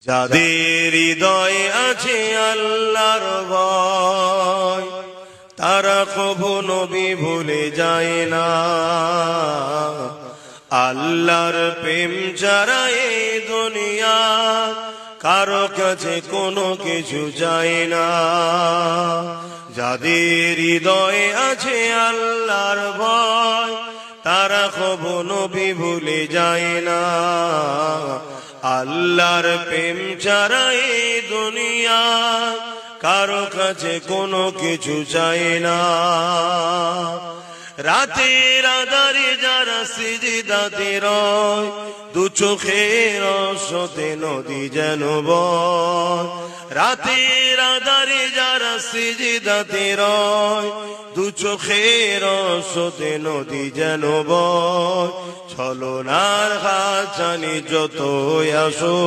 যাদের হৃদয়ে আছে আল্লাহর ভয় তারা কভু নবী ভুলে যায় না। আল্লাহর প্রেম ছাড়া এই দুনিয়া কারো কাছে কোনো কিছু চায় না। যাদের হৃদয়ে আছে আল্লাহর ভয় তারা কভু নবী ভুলে যায় না। আল্লাহর প্রেম ছাড়া এই দুনিয়া কারো কাছে কোনো কিছু চায় না। রাতের আধারে যারা সিজদাতে রয় দু চোখের রসতে নদী যেন বয়। রাতের আধারে যারা সিজদাতে রয় দু চোখের রসতে নদী যেন বয়। ছলনার হাত জানি যত আসো